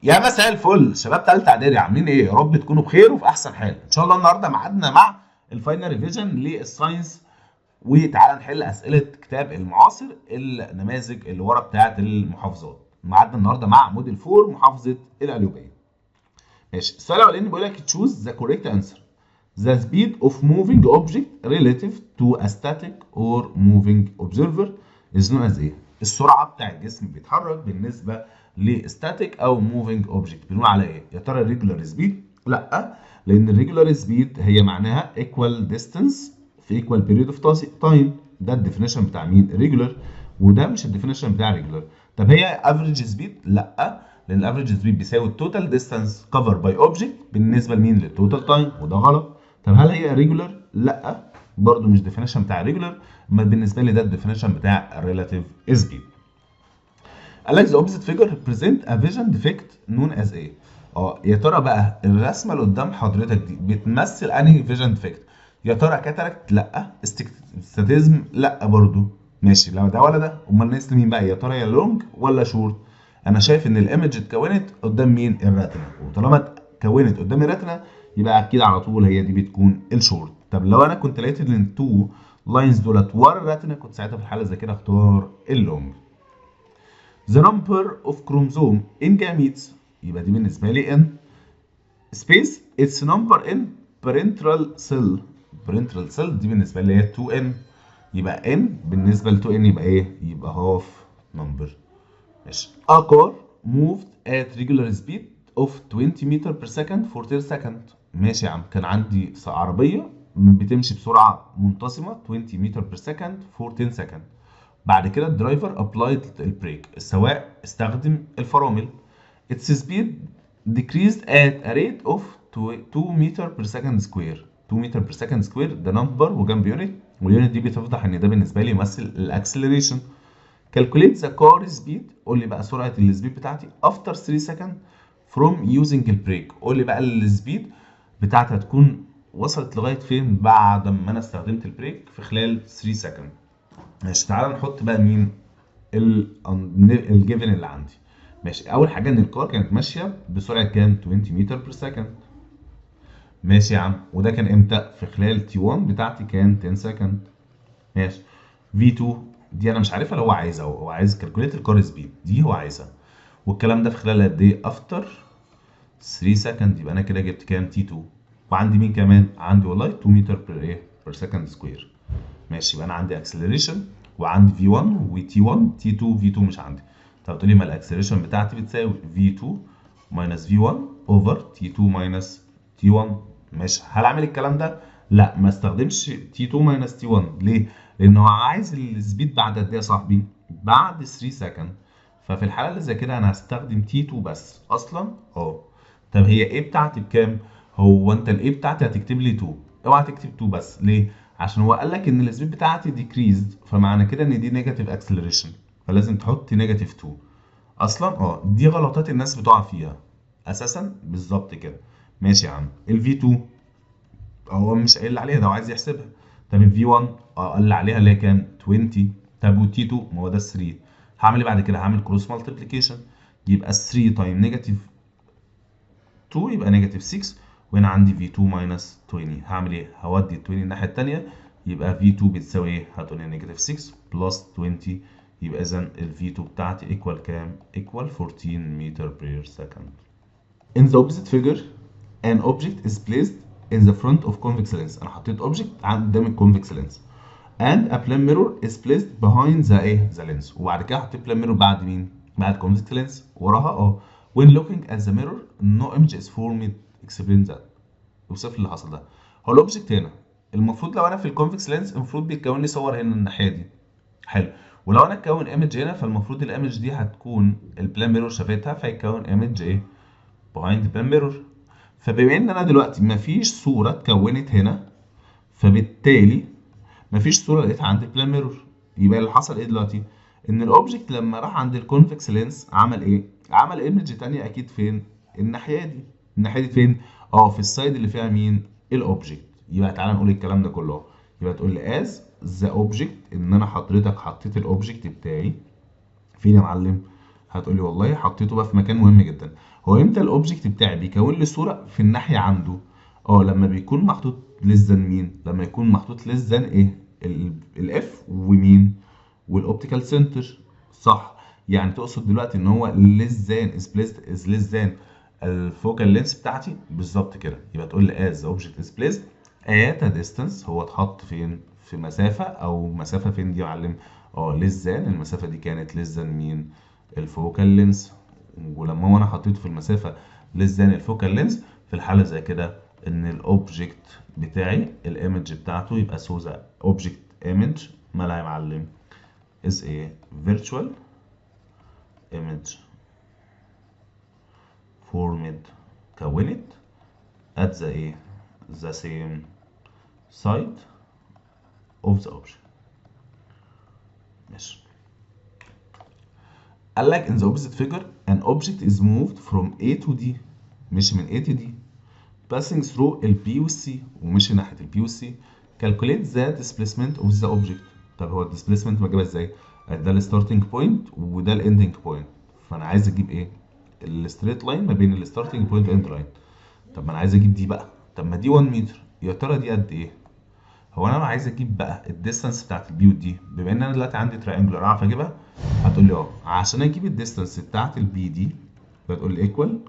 يا مساء الفل شباب تالتة اعدادي، عاملين ايه؟ يا رب تكونوا بخير وفي احسن حال ان شاء الله. النهارده ميعادنا مع الفاينل ريفيجن للساينس، وتعالى نحل اسئله كتاب المعاصر، النماذج اللي ورا بتاعه المحافظات. ميعادنا النهارده مع موديل 4 محافظه القليوبيه. ماشي، السؤال الاولاني بيقول لك choose the correct answer. The speed of moving object relative to a static or moving observer is known as ايه؟ السرعة بتاع الجسم بيتحرك بالنسبة لستاتيك أو moving object بنقول على ايه؟ يا ترى regular speed؟ لأ، لأن regular speed هي معناها equal distance في equal period of time. ده الديفينيشن بتاع مين؟ regular. وده مش الديفينيشن بتاع regular. طب هي average speed؟ لأ، لأن الافريج سبيد بيساوي التوتال ديستانس كفر باي اوبجكت بالنسبة لمين؟ للتوتال تايم، وده غلط. طب هل هي ريجولار؟ لا، برضو مش ديفينيشن بتاع ريجولار. اما بالنسبه لي ده الديفينيشن بتاع الريلاتيف سبيد. قال لك the opposite figure represent a vision defect known as ايه؟ يا ترى بقى الرسمه اللي قدام حضرتك دي بتمثل انهي فيجن ديفكت؟ يا ترى كاتاراكت؟ لا. استاتيزم؟ لا برضو. ماشي، لو ده ولا ده امال ناقص مين بقى؟ يا ترى يا لونج ولا شورت؟ انا شايف ان الايمج اتكونت قدام مين؟ الراتنا، وطالما اتكونت قدام الراتنا يبقى اكيد على طول هي دي بتكون الشورت. طب لو انا كنت لقيت ان التو لاينز دولت ورا الراتنا كنت ساعتها في الحاله زي كده اختار اللونج. The number of chromosome in gametes يبقى دي بالنسبة لي n space its number in parental cell. parental cell دي بالنسبة لي هي 2n، يبقى n بالنسبة ل 2n يبقى ايه؟ يبقى half number. ماشي. A car moved at regular speed of 20 meter per second for 30 seconds. ماشي يا عم، كان عندي عربية بتمشي بسرعة منتظمة 20 meter per second for 10 seconds. بعد كده الدرايفر ابلايد البريك، السواق استخدم الفرامل. its speed decreased at a rate of 2 meter per second square. 2 meter per second square ده نمبر وجنب يونت، واليونت دي بتوضح ان ده بالنسبه لي يمثل الاكسلريشن. calculate the car speed، قول لي بقى سرعه السبيد بتاعتي after 3 seconds from using البريك. قول لي بقى السبيد بتاعتي هتكون وصلت لغايه فين بعد ما انا استخدمت البريك في خلال 3 seconds. ماشي، تعالى نحط بقى مين الجيفن اللي عندي. ماشي، اول حاجه ان الكار كانت ماشيه بسرعه كام؟ 20 متر بير سكند. ماشي يا عم، وده كان امتى؟ في خلال تي 1 بتاعتي كان 10 سكند. ماشي. في 2 دي انا مش عارفها، اللي هو عايزها، هو عايز كالكوليت الكار سبيد دي، هو عايزها. والكلام ده في خلال قد ايه؟ افتر 3 سكند. يبقى انا كده جبت كام؟ تي 2. وعندي مين كمان؟ عندي والله 2 متر بير ايه؟ بير سكند سكوير. ماشي، يبقى انا عندي اكسلريشن وعندي في 1 وتي 1 تي 2. في 2 مش عندي. طب تقول لي ما الاكسلريشن بتاعتي بتساوي في 2 ماينس في 1 اوفر تي 2 ماينس تي 1. ماشي، هل اعمل الكلام ده؟ لا، ما استخدمش تي 2 ماينس تي 1. ليه؟ لان هو عايز السبيد بعد قد ايه يا صاحبي؟ بعد 3 سكند. ففي الحاله اللي زي كده انا هستخدم تي 2 بس اصلا. طب هي ايه بتاعتي بكام؟ هو انت الايه بتاعتي هتكتب لي 2، اوعى تكتب 2 بس. ليه؟ عشان هو قال لك ان السبيد بتاعتي ديكريزد، فمعنى كده ان دي نيجاتيف اكسلريشن، فلازم تحط نيجاتيف 2 اصلا. دي غلطات الناس بتقع فيها اساسا بالظبط كده. ماشي يا عم، الفي 2 هو مش قايل لي عليها، ده هو عايز يحسبها. طب الفي 1 قال لي عليها اللي هي كام؟ 20. طب والتي 2 ما هو ده 3. هعمل ايه بعد كده؟ هعمل كروس مالتيبليكيشن، يبقى 3 تايم نيجاتيف 2 يبقى نيجاتيف 6. وهنا عندي في 2 ماينس 20. هعمل ايه؟ هودي ال 20 الناحيه الثانيه، يبقى في 2 بتساوي ايه؟ هتقول لي نيجاتيف 6 بلس 20. يبقى اذا ال في 2 بتاعتي ايكوال كام؟ ايكوال 14 متر بير سكند. In the opposite figure an object is placed in the front of convex lens. انا حطيت object قدام الكونفكس لينس and a plane mirror is placed behind the ايه؟ the lens. وبعد كده حطيت plane mirror بعد مين؟ بعد convex lens وراها. when looking at the mirror no image is formed. explain that. اوصف لي اللي حصل ده. هو الاوبجكت هنا المفروض لو انا في الكونفكس لينس المفروض بيتكون لي صور هنا الناحيه دي. حلو. ولو انا اتكون ايمج هنا فالمفروض الايمج دي هتكون البلان ميرور شافتها فيتكون ايمج ايه؟ behind the plane mirror. فبما ان انا دلوقتي مفيش صوره اتكونت هنا، فبالتالي مفيش صوره لقيتها عند البلان ميرور. يبقى اللي حصل ايه دلوقتي؟ ان الاوبجكت لما راح عند الكونفكس لينس عمل ايه؟ عمل ايمج تانية اكيد فين؟ الناحيه دي. الناحيه دي فين؟ في السايد اللي فيها مين؟ الاوبجكت. يبقى تعالى نقول الكلام ده كله. يبقى تقول لي از ذا اوبجكت، ان انا حضرتك حطيت الاوبجكت بتاعي فين يا معلم؟ هتقول لي والله حطيته بقى في مكان مهم جدا. هو امتى الاوبجكت بتاعي بيكون لي صوره في الناحيه عنده؟ لما بيكون محطوط لزان مين؟ لما يكون محطوط لزان ايه؟ الاف ومين؟ والاوبتيكال سنتر، صح؟ يعني تقصد دلوقتي ان هو لزان از بليزد از لزان الفوكال لينس بتاعتي؟ بالظبط كده. يبقى تقول لي as the object is placed at a distance، هو اتحط فين؟ في مسافه، او مسافه فين دي يا معلم؟ لزان المسافه دي كانت لزان مين؟ الفوكال لينس. ولما انا حطيته في المسافه لزان الفوكال لينس، في الحاله زي كده ان الاوبجكت بتاعي الايمج بتاعته يبقى سوزا اوبجكت ايمج مالها يا معلم؟ is a virtual image formed كونت at the same side of the object. ماشي. قال لك in the opposite figure an object is moved from A to D، مشي من A to D passing through ال B وال C، ومشي ناحية ال B وال C. calculate the displacement of the object. طب هو ال displacement بجيبها ازاي؟ ده ال starting point وده ال ending point، فأنا عايز أجيب إيه؟ ال straight line ما بين ال starting point و end line. طب ما أنا عايز أجيب دي بقى، طب ما دي 1 متر، يا ترى دي قد إيه؟ هو انا عايز اجيب بقى الديستانس بتاعت البي ودي، بما ان انا دلوقتي عندي تراينجلر اعرف اجيبها؟ هتقول لي عشان اجيب الديستانس بتاعت البي دي هتقول لي ايكوال،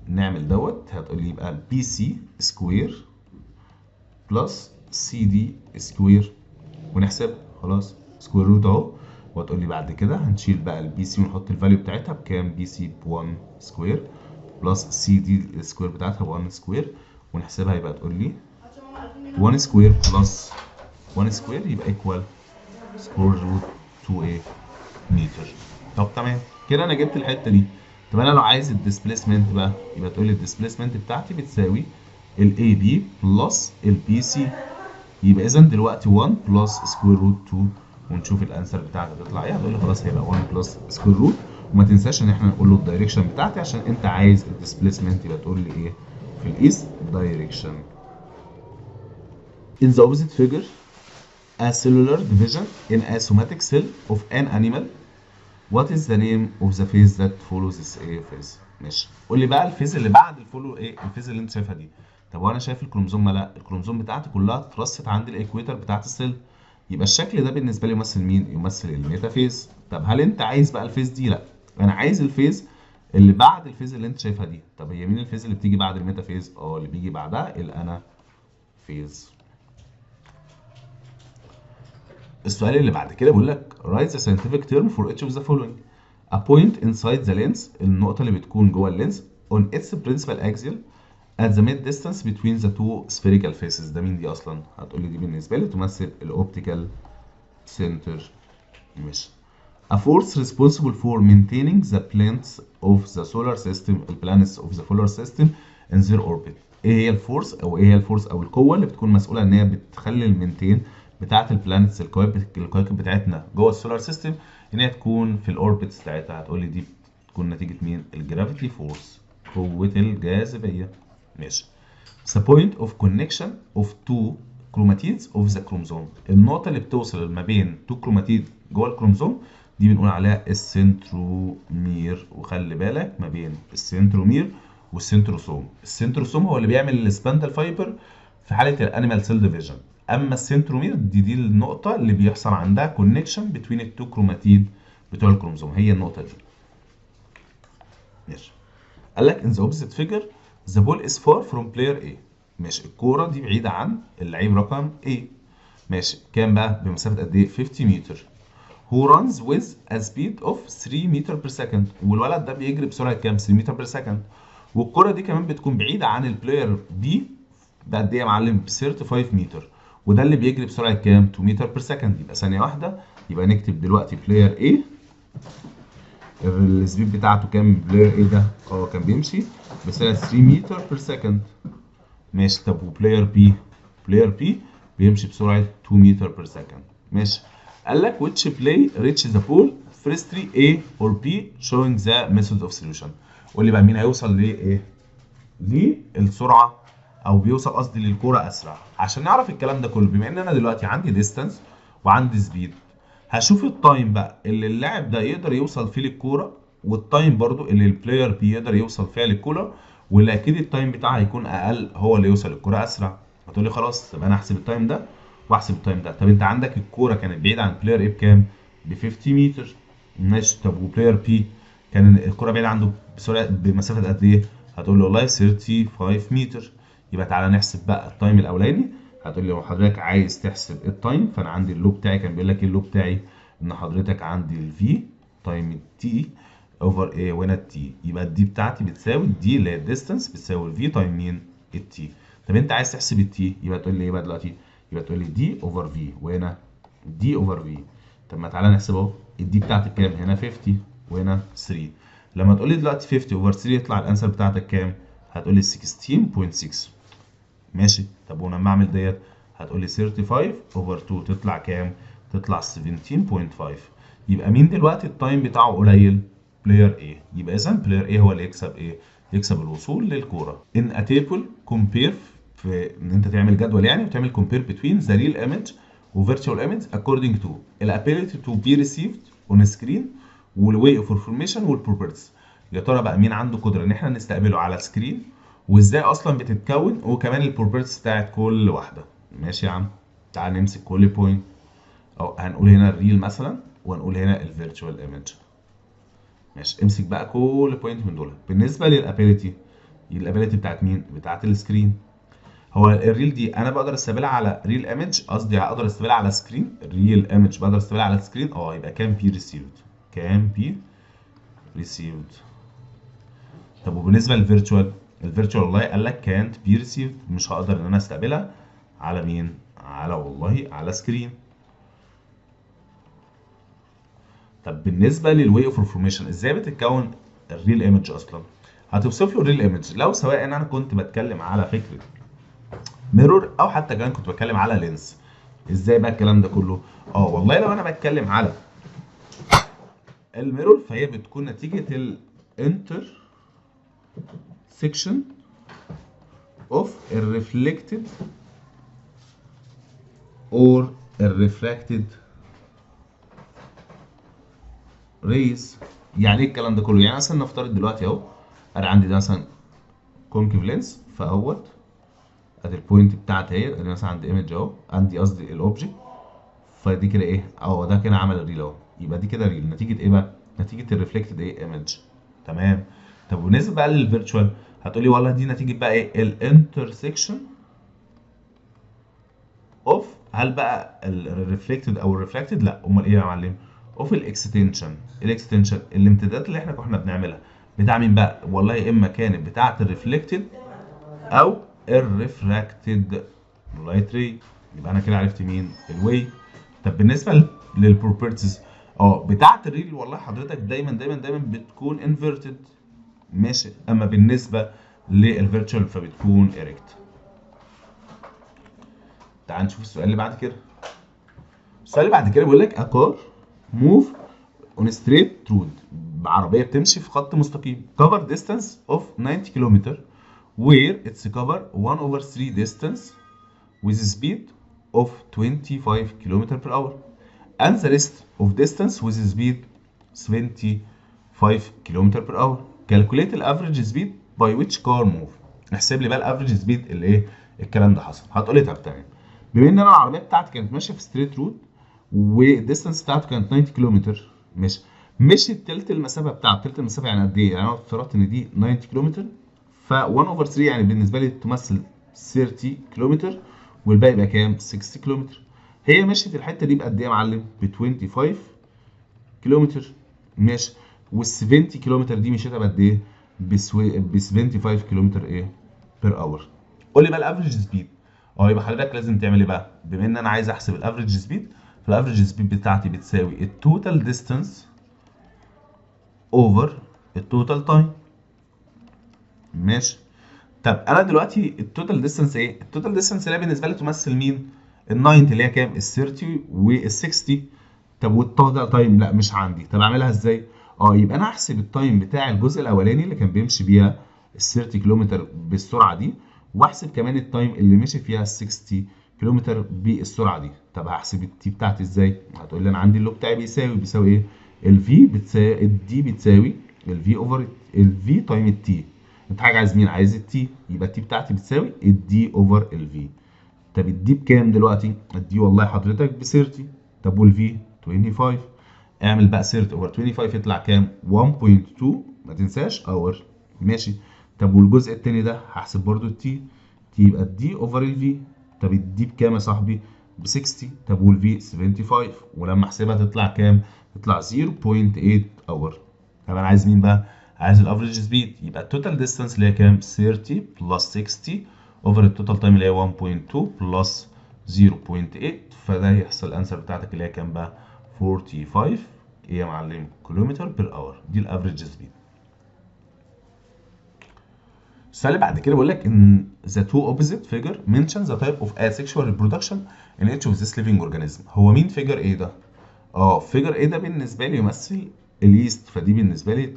نعمل هتقول لي يبقى بي سي سكوير بلس سي دي سكوير، ونحسب خلاص سكوير روت اهو. وهتقول لي بعد كده هنشيل بقى البي سي ونحط الفاليو بتاعتها بكام؟ بي سي ب 1 سكوير بلس سي دي السكوير بتاعتها ب 1 سكوير، ونحسبها يبقى تقول لي 1 سكوير بلس 1 سكوير يبقى ايكوال سكوير روت 2 ايه متر. طب تمام كده انا جبت الحته دي. طب انا لو عايز الديسبيسمنت بقى، يبقى تقول لي الديسبيسمنت بتاعتي بتساوي الاي بي بلس البي سي. يبقى اذا دلوقتي 1 بلس سكوير روت 2، ونشوف الانسر بتاعتك هتطلع ايه. هتقول لي خلاص هيبقى 1 بلس سكوير روت، وما تنساش ان احنا نقول له الدايركشن بتاعتي عشان انت عايز الديسبيسمنت، يبقى تقول لي ايه؟ في الايست دايركشن. In the opposite figure a cellular division in a somatic cell of an animal. What is the name of the phase that follows this phase؟ ماشي. قول لي بقى الفيز اللي بعد الفولو ايه؟ الفيز اللي انت شايفها دي. طب وانا شايف الكروموزوم؟ لا، الكروموزوم بتاعتي كلها اترصت عند الايكويتر بتاعت السيل. يبقى الشكل ده بالنسبه لي يمثل مين؟ يمثل الميتافيز. طب هل انت عايز بقى الفيز دي؟ لا، انا عايز الفيز اللي بعد الفيز اللي انت شايفها دي. طب هي مين الفيز اللي بتيجي بعد الميتافيز؟ اللي بيجي بعدها الانا فيز. السؤال اللي بعد كده بيقول لك write the scientific term for each of the following. A point inside the lens، النقطة اللي بتكون جوه اللينس on its principal axial at the mid distance between the two spherical faces. ده مين دي أصلا؟ هتقول لي دي بالنسبة لي تمثل الأوبتيكال سنتر. ماشي. A force responsible for maintaining the planets of the solar system، البلانتس of the solar system in their orbit. ايه هي الفورس او القوة اللي بتكون مسؤولة ان هي بتخلي المينتين بتاعت البلانتس، الكواكب بتاعتنا جوه السولار سيستم، ان هي تكون في الاوربتس بتاعتها؟ هتقول لي دي بتكون نتيجة مين؟ الجرافيتي فورس، قوة الجاذبية. ماشي. The point of connection of two chromatids of the chromosome، النقطة اللي بتوصل ما بين تو كروماتيد جوه الكروموسوم دي بنقول عليها السنترومير. وخلي بالك ما بين السنترومير والسنتروسوم، السنتروسوم هو اللي بيعمل السباندل فايبر في حالة الانيمال سيل ديفيجن، اما السنترومير دي النقطة اللي بيحصل عندها كونكشن بين التو كروماتيد بتوع الكروموسوم، هي النقطة دي. ماشي. قال لك in the opposite figure the ball is far from player A. ماشي، الكورة دي بعيدة عن اللعيب رقم A. ماشي، كام بقى؟ بمسافة قد ايه؟ 50 متر. who runs with a speed of 3 متر per second، والولد ده بيجري بسرعة كام؟ 3 متر per second. والكرة دي كمان بتكون بعيدة عن البلاير B بقد ايه يا معلم؟ ب 35 متر، وده اللي بيجري بسرعة كام؟ 2 متر per second. يبقى ثانية واحدة، يبقى نكتب دلوقتي بلاير A السبيد بتاعته كام؟ بلاير A ده كان بيمشي بسرعة 3 متر per second. ماشي. طب وبلاير B؟ بلاير B بيمشي بسرعة 2 متر per second. ماشي. قال لك which play reach the ball firstly A or B showing the method of solution. قول لي بقى مين هيوصل لايه؟ للسرعة، او بيوصل قصدي للكرة اسرع. عشان نعرف الكلام ده كله، بما ان انا دلوقتي عندي ديستانس وعندي سبيد، هشوف التايم بقى اللي اللاعب ده يقدر يوصل فيه للكوره، والتايم برضو اللي البلاير بي يقدر يوصل فيها للكوره، واللي اكيد التايم بتاعه هيكون اقل هو اللي يوصل للكوره اسرع. هتقول لي خلاص طب انا احسب التايم ده واحسب التايم ده. طب انت عندك الكوره كانت بعيده عن بلاير ايه بكام؟ ب 50 متر. ماشي. طب وبلاير بي كان الكوره بعيده عنده بسرعه بمسافه قد ايه؟ هتقول له والله 35 متر. يبقى تعالى نحسب بقى التايم الاولاني. هتقول لي لو حضرتك عايز تحسب التايم، فانا عندي اللوب بتاعي كان بيقول لك ايه اللوب بتاعي؟ ان حضرتك عندي الفي تايم التي اوفر ايه، وهنا التي، يبقى الدي بتاعتي بتساوي الدي اللي هي الديستنس بتساوي الفي تايم مين؟ التي. طب انت عايز تحسب التي، يبقى تقول لي ايه بقى دلوقتي؟ يبقى تقول لي دي اوفر في، وهنا دي اوفر في. طب ما تعالى نحسب اهو، الدي بتاعتك كام؟ هنا 50 وهنا 3. لما تقول لي دلوقتي 50 اوفر 3 يطلع الانسر بتاعتك كام؟ هتقول لي 16.6. ماشي. طب ولما اعمل ديت هتقول لي 35 اوفر 2 تطلع كام؟ تطلع 17.5. يبقى مين دلوقتي التايم بتاعه قليل؟ بلاير ايه. يبقى اذا بلاير ايه هو اللي يكسب ايه؟ يكسب الوصول للكوره. ان ا تيبل كومبير، في ان انت تعمل جدول يعني وتعمل كومبير بتوين ذا ريل ايمج وفيرتشوال ايمج according to الابيليتي تو بي ريسيفد اون سكرين والواي اوف انفورميشن والبروبرتيز. يا ترى بقى مين عنده قدره ان احنا نستقبله على سكرين، وازاي اصلا بتتكون، وكمان البروبرتيز بتاعت كل واحده. ماشي يا عم. تعال نمسك كل بوينت. او هنقول هنا الريل مثلا، وهنقول هنا الفيرتشوال ايمج. ماشي. امسك بقى كل بوينت من دول. بالنسبه للابيليتي، الابيليتي بتاعت مين؟ بتاعت السكرين. هو الريل دي انا بقدر استقبلها على ريل ايمج، قصدي اقدر استقبلها على سكرين. الريل ايمج بقدر استقبلها على سكرين. يبقى كان بي ريسيفد، كان بي ريسيفد. طب وبالنسبه للفيرتشوال، الفيرتشوال والله قال لك كانت بي ريسيفد، مش هقدر ان انا استقبلها على مين؟ على والله على سكرين. طب بالنسبه للواي اوف انفورميشن، ازاي بتتكون الريل ايمج اصلا؟ هتوصف له الريل ايمج لو سواء ان انا كنت بتكلم على فكره ميرور، او حتى كمان كنت بتكلم على لينس. ازاي بقى الكلام ده كله؟ والله لو انا بتكلم على الميرور فهي بتكون نتيجه الانتر سيكشن اوف الريفلكتد or الريفراكتد ريز. يعني ايه الكلام ده كله؟ يعني مثلا نفترض دلوقتي اهو انا عندي ده مثلا كونكيف لينس، فاهوت ادي البوينت بتاعتي اهي، انا مثلا عندي ايمج اهو، عندي قصدي الاوبجكت. فدي كده ايه؟ ده كده عمل الريل اهو. يبقى دي كده ريل نتيجه ايه بقى؟ نتيجه الريفلكتد ايه؟ ايمج. تمام. طب بالنسبه بقى للفيرتشوال، هتقولي والله دي نتيجه بقى ايه؟ الانترسكشن اوف، هل بقى الريفلكتد او الريفراكتد؟ لا، امال ايه يا معلم؟ اوف الاكستنشن. الاكستنشن الامتدادات اللي احنا كنا بنعملها بتاع مين بقى؟ والله اما كانت بتاعه الريفلكتد او الريفراكتد لايت ري. يبقى انا كده عرفت مين؟ الواي. طب بالنسبه للبروبرتيز، بتاعه الريل والله حضرتك دايما دايما دايما بتكون انفيرتد. ماشي. اما بالنسبه للفيرتشوال فبتكون اريكت. تعال نشوف السؤال اللي بعد كده. السؤال اللي بعد كده بيقول لك a car move on straight road، بعربية بتمشي في خط مستقيم cover distance of 90 km where its cover 1 over 3 distance with a speed of 25 km per hour and the rest of distance with a speed 75 km per hour. Calculate the average speed by which car move. احسب لي بقى الافريج سبيد اللي ايه الكلام ده حصل. هتقول لي طب تمام، بما ان انا العربيه بتاعتي كانت ماشيه في ستريت رود والديستانس بتاعته كانت 90 كيلومتر، مشيت تلت المسافه بتاعته. تلت المسافه يعني قد ايه؟ يعني انا افترضت ان دي 90 كيلومتر، ف 1 اوفر 3 يعني بالنسبه لي تمثل 30 كيلومتر، والباقي يبقى كام؟ 60 كيلومتر. هي مشيت الحته دي بقد ايه يا معلم؟ ب 25 كيلومتر. ماشي. وال 70 كيلومتر دي مشيتها بقد ايه؟ ب 75 كيلومتر ايه؟ بير اور. قول لي بقى الافريج سبيد. يبقى حضرتك لازم تعمل ايه بقى؟ بما ان انا عايز احسب الافريج سبيد، فالافريج سبيد بتاعتي بتساوي التوتال ديستانس اوفر التوتال تايم. ماشي. طب انا دلوقتي التوتال ديستانس ايه؟ التوتال ديستانس اللي هي بالنسبه لي تمثل مين؟ ال 90 اللي هي كام؟ ال 30 وال 60. طب والتوتال تايم لا مش عندي. طب اعملها ازاي؟ يبقى انا هحسب التايم بتاع الجزء الاولاني اللي كان بيمشي بيها ال 30 كيلومتر بالسرعه دي، واحسب كمان التايم اللي مشي فيها ال 60 كيلومتر بالسرعه دي. طب هحسب التي بتاعتي ازاي؟ هتقول لي انا عندي اللو بتاعي بيساوي ايه؟ الفي بتساوي الدي بتساوي الفي اوفر الفي تايم التي. انت حاجه عايز مين؟ عايز التي، يبقى التي بتاعتي بتساوي الدي اوفر الفي. طب الدي بكام دلوقتي؟ الدي والله حضرتك ب 30. طب والفي 25. اعمل بقى 30 اوفر 25 يطلع كام؟ 1.2 ما تنساش اور. ماشي. طب والجزء التاني ده هحسب برضو التي، تي يبقى الدي اوفر الفي. طب الدي بكام يا صاحبي؟ ب 60. طب والفي 75، ولما احسبها تطلع كام؟ تطلع 0.8 اور. طب انا عايز مين بقى؟ عايز الافريج سبيد، يبقى التوتال ديستانس اللي هي كام؟ 30 بلس 60 اوفر التوتال تايم اللي هي 1.2 بلس 0.8، فده هيحصل الانسر بتاعتك اللي هي كام بقى؟ 45 ايه يا معلم؟ كيلومتر بير اور. دي الافريج سبيد. السؤال اللي بعد كده بيقول لك ان the two opposite figure mention the type of asexual reproduction in each of this living organism. هو مين فيجر ايه ده؟ فيجر ايه ده بالنسبه لي يمثل اليست، فدي بالنسبه لي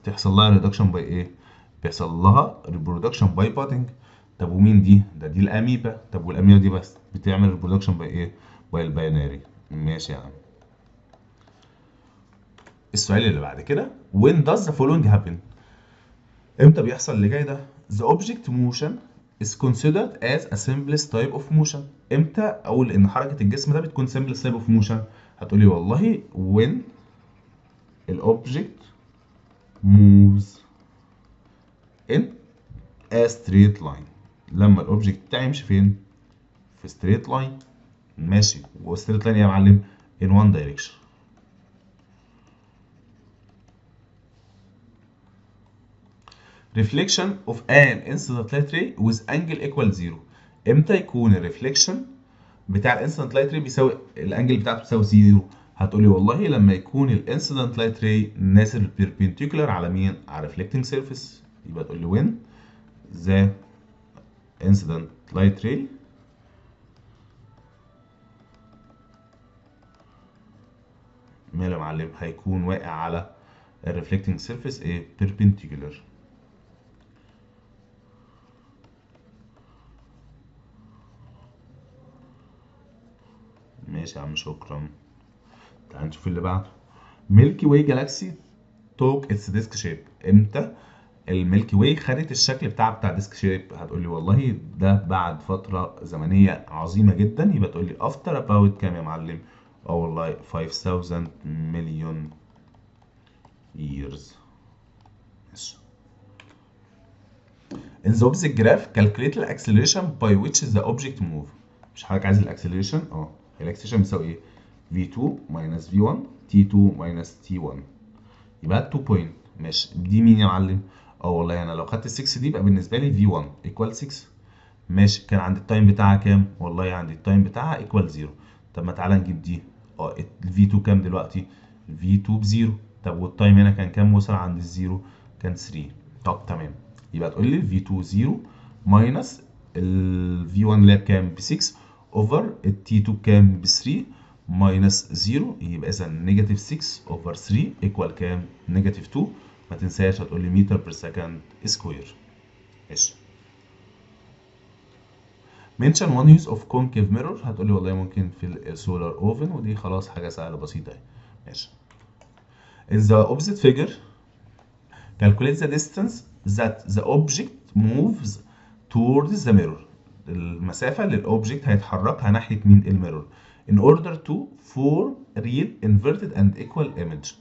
بتحصل لها ريدكشن باي ايه؟ بيحصل لها ريبرودكشن باي بادنج. طب ومين دي؟ دي الاميبا. طب والاميبا دي بس بتعمل ريبرودكشن باي ايه؟ باي الباينري. ماشي يا عم. السؤال اللي بعد كده when does the following happen؟ امتى بيحصل اللي جاي ده؟ the object motion is considered as a simplest type of motion. امتى اقول ان حركه الجسم ده بتكون simplest type of motion؟ هتقولي والله when الاوبجكت moves in a straight line. لما الاوبجكت بتاعي يمشي فين؟ في straight line. ماشي. والستريت لاين يا معلم in one direction. reflection of an incident light ray with angle equal 0. امتى يكون الريفليكشن بتاع الانسيدنت لايت راي بيساوي الانجل بتاعته بتساوي 0؟ هتقولي والله لما يكون الانسيدنت لايت راي نازل بيربنديكولار على مين؟ على ريفلكتنج سيرفيس. يبقى تقول لي when the incident light ray ماله يا معلم؟ هيكون واقع على الريفلكتنج سيرفيس ايه؟ بيربنديكولار. ماشي يا عم، شكرا. تعال نشوف اللي بعده. ميلكي واي جالاكسي توك اتس ديسك شيب. امتى الميلكي واي خدت الشكل بتاع ديسك شيب؟ هتقول لي والله ده بعد فتره زمنيه عظيمه جدا. يبقى تقول لي افتر اباوت كام يا معلم؟ والله 5000 مليون years. ماشي. in the opposite graph calculate the acceleration by which the object move. مش حضرتك عايز الاكسلريشن؟ الاكسلريشن بيساوي ايه؟ v2 minus v1 t2 minus t1. يبقى 2 بوينت. ماشي. دي مين يا معلم؟ والله انا لو خدت ال 6 دي يبقى بالنسبه لي v1 equal 6. ماشي. كان عند التايم بتاعها كام؟ والله عند التايم بتاعها equal 0. طب ما تعالى نجيب دي. ال v2 كام دلوقتي؟ ال v2 ب 0. طب والتايم هنا كان كام وصل عند الزيرو؟ كان 3. طب تمام. يبقى تقول لي v2 0 ماينس ال v1 اللي هي بكام؟ ب 6 اوفر ال t2 بكام؟ ب 3 ماينس 0. يبقى اذا نيجاتيف 6 اوفر 3 ايكوال كام؟ نيجاتيف 2. ما تنساش هتقول لي متر بير سكند سكوير. ماشي. منشن وان يوز اوف كونكيف ميرور. هتقول لي والله ممكن في السولار اوفن، ودي خلاص حاجه سهله بسيطه اهي. ماشي. in the opposite figure calculate the distance that the object moves towards the mirror. المسافه اللي الاوبجكت هيتحركها ناحيه مين؟ الميرور. in order to form real inverted and equal image.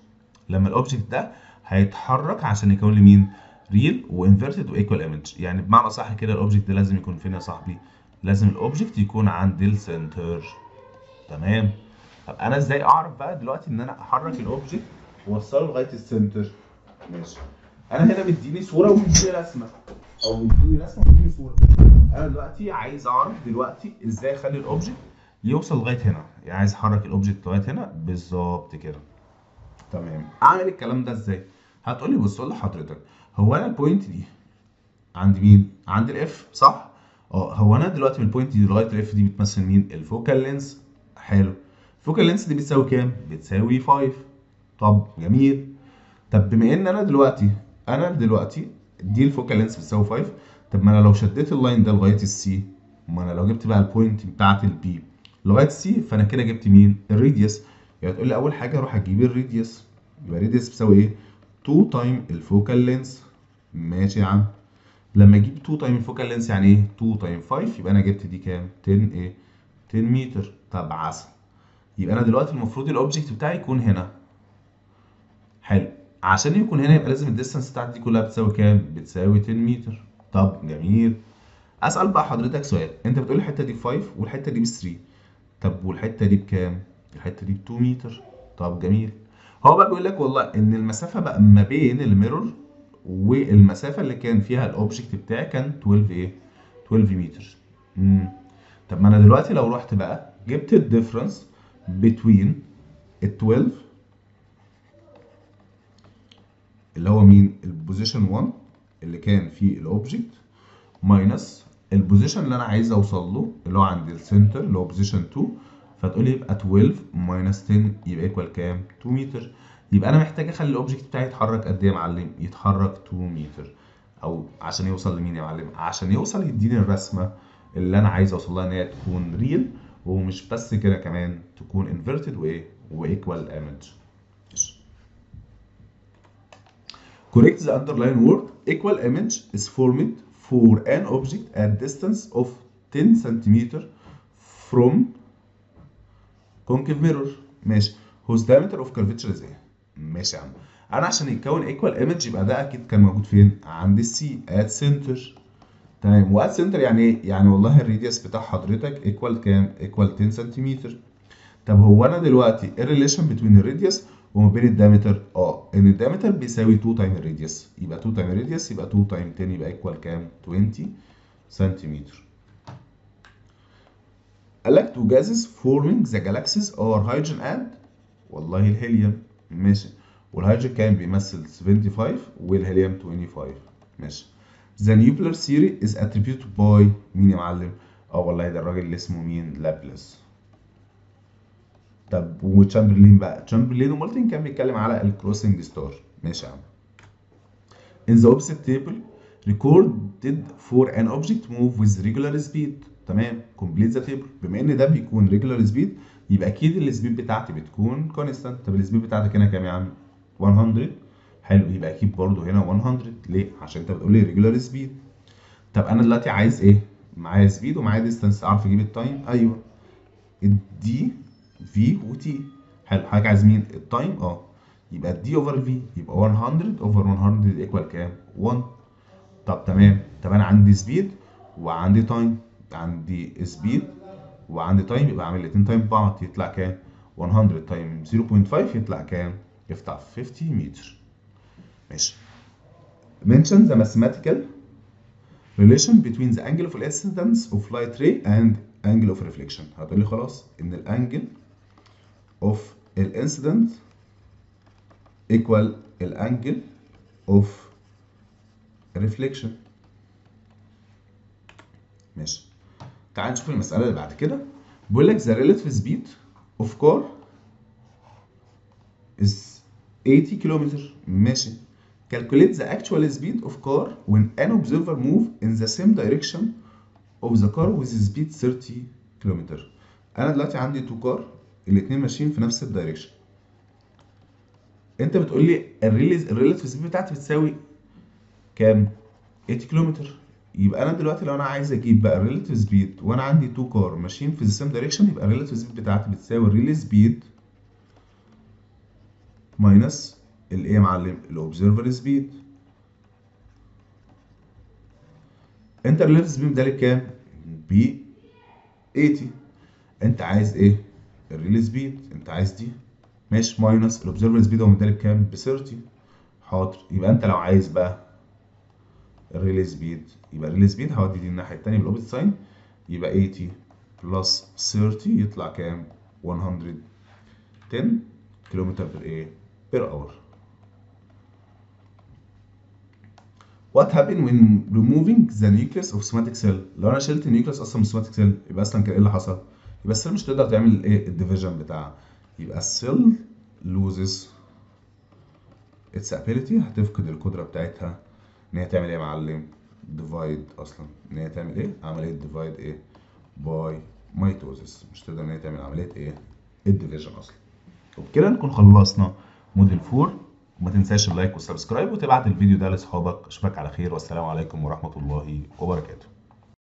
لما الاوبجكت ده هيتحرك عشان يكون لي مين؟ ريل وانفيرتد وايكوال ايمج. يعني بمعنى صح كده الاوبجكت ده لازم يكون فين يا صاحبي؟ لازم الاوبجكت يكون عند السنتر. تمام. طب انا ازاي اعرف بقى دلوقتي ان انا احرك الاوبجكت واوصله لغايه السنتر؟ ماشي. انا هنا مديني صوره ومديني رسمه، او مديني رسمه ومديني صوره. انا دلوقتي عايز اعرف دلوقتي ازاي اخلي الاوبجكت يوصل لغايه هنا. يعني عايز احرك الاوبجكت لغايه هنا بالظبط كده. تمام. اعمل الكلام ده ازاي؟ هتقول لي بص، اقول لحضرتك هو انا البوينت دي عند مين؟ عند الاف، صح؟ هو انا دلوقتي من البوينت دي لغايه الاف دي بتمثل مين؟ الفوكال لينس. حلو. الفوكال لينس دي بتساوي كام؟ بتساوي 5. طب جميل. طب بما ان انا دلوقتي دي الفوكال لينس بتساوي 5. طب ما انا لو شديت اللاين ده لغايه السي ما انا لو جبت بقى البوينت بتاعت البي لغايه سي فانا كده جبت مين؟ الراديوس. يعني تقول لي اول حاجه اروح اجيب الراديوس، يبقى الراديوس بتساوي ايه؟ 2 تايم الفوكال لينس. ماشي يا عم. لما اجيب 2 تايم الفوكال لينس يعني ايه؟ 2 تايم 5 يبقى انا جبت دي كام؟ 10 ايه؟ 10 متر. طب عسل. يبقى انا دلوقتي المفروض الاوبجكت بتاعي يكون هنا. حلو. عشان يكون هنا يبقى لازم الديستانس بتاعتي دي كلها بتساوي كام؟ بتساوي 10 متر. طب جميل. اسال بقى حضرتك سؤال، انت بتقول الحته دي ب 5 والحته دي ب 3، طب والحته دي بكام؟ الحته دي ب 2 متر. طب جميل. هو بقى بيقول لك والله ان المسافه بقى ما بين الميرور والمسافه اللي كان فيها الاوبجكت بتاعي كان 12 ايه؟ 12 متر. امم طب ما انا دلوقتي لو رحت بقى جبت الديفرنس بين ال 12 اللي هو مين؟ البوزيشن 1 اللي كان فيه الاوبجكت ماينس البوزيشن اللي انا عايز اوصل له اللي هو عند السنتر اللي هو بوزيشن 2، فتقول لي يبقى 12 ماينس 10 يبقى ايكوال كام؟ 2 متر. يبقى انا محتاج اخلي الاوبجكت بتاعي يتحرك قد ايه يا معلم؟ يتحرك 2 متر. او عشان يوصل لمين يا معلم؟ عشان يوصل يديني الرسمه اللي انا عايز اوصل لها ان هي تكون ريل، ومش بس كده كمان تكون انفيرتد وايه؟ وايكوال ايمج. Correct the underlying word. Equal image is formed for an object at distance of 10 centimeter from concave mirror. ماشي. whose diameter of curvature is ايه؟ ماشي يا عم. انا عشان يتكون equal image يبقى ده اكيد كان موجود فين؟ عند السي at center. تمام. وات سنتر يعني ايه؟ يعني والله الراديوس بتاع حضرتك ايكوال كام؟ ايكوال 10 سنتيمتر. طب هو انا دلوقتي ايه الريليشن بين الراديوس وما بين الدايمتر؟ ان الدايمتر بيساوي 2 تايم الراديوس، يبقى 2 تايم الراديوس يبقى 2 تايم 10 يبقى ايكوال كام؟ 20 سنتيمتر. قال لك two gases forming the galaxies are hydrogen and والله الهيليوم. ماشي. والهيدروجين كان بيمثل 75 والهيليوم 25. ماشي. The nuclear theory is attributed by مين يا معلم؟ والله ده الراجل اللي اسمه مين؟ لابلاس. طب وتشامبرلين بقى؟ تشامبرلين ومولتن كان بيتكلم على الكروسنج ستار. ماشي يا عم. In the opposite table recorded for an object move with regular speed. تمام. complete the table. بما ان ده بيكون regular speed يبقى اكيد السبيد بتاعتي بتكون constant. طب السبيد بتاعتك هنا كام يا عم؟ 100. حلو. يبقى اكيد برضو هنا 100. ليه؟ عشان انت بتقول لي regular speed. طب انا دلوقتي عايز ايه؟ معايا سبيد ومعايا ديستانس، اعرف اجيب التايم؟ ايوه. الدي في وتي. حلو. حضرتك عايز مين؟ التايم. يبقى الدي اوفر الفي يبقى 100 اوفر 100 ايكوال كام؟ 1. طب تمام. طب انا عندي سبيد وعندي تايم. عندي سبيد وعندي تايم يبقى اعمل الاثنين تايم بعض يطلع كام؟ 100 تايم 0.5 يطلع كام؟ يطلع 50 متر. ماشي. mention the mathematical relation between the angle of incidence of light ray and angle of reflection. هتقول لي خلاص ان الانجل of الانسيدنت equal الانجل of reflection. ماشي. تعال نشوف المسألة اللي بعد كده. بيقول لك the relative speed of car is 80 كيلومتر. ماشي. calculate the actual speed of car when an observer move in the same direction of the car with speed 30 كيلومتر. انا دلوقتي عندي تو كار الاثنين ماشيين في نفس الدايركشن. انت بتقول لي الريلاتيف سبيد بتاعتي بتساوي كام؟ 80 كيلومتر. يبقى انا دلوقتي لو انا عايز اجيب بقى الريلاتيف سبيد وانا عندي تو كار ماشيين في السيم دايركشن يبقى الريلاتيف سبيد بتاعتي بتساوي الريل سبيد ماينس الايه يا معلم؟ الاوبزرفر سبيد. انت الريلاتيف سبيد ده كام؟ ب 80. انت عايز ايه؟ الريل سبيد. انت عايز دي. ماشي. ماينس الاوبزرفر سبيد هو مدالك كام؟ ب 30. حاضر. يبقى انت لو عايز بقى الريلي سبيد يبقى الريلي سبيد هودي دي الناحيه الثانيه بالاوبوزيت ساين يبقى 80 بلس 30 يطلع كام؟ 110 كيلومتر بير ايه؟ بير اور. What happened when removing the nucleus of somatic cell؟ لو انا شلت النيوكليوس اصلا من somatic cell يبقى اصلا كان ايه اللي حصل؟ يبقى السيل مش تقدر تعمل الايه؟ الديفيجن بتاعها. يبقى السيل loses its ability هتفقد القدره بتاعتها ان هي تعمل ايه يا معلم؟ ديفايد. اصلا ان هي تعمل ايه؟ عمليه ديفايد ايه؟ باي ميتوزس، مش تقدر ان هي تعمل عمليه ايه الديفيجن اصلا. وبكده نكون خلصنا موديل 4. وما تنساش اللايك والسبسكرايب وتبعت الفيديو ده لاصحابك. اشوفك على خير، والسلام عليكم ورحمه الله وبركاته.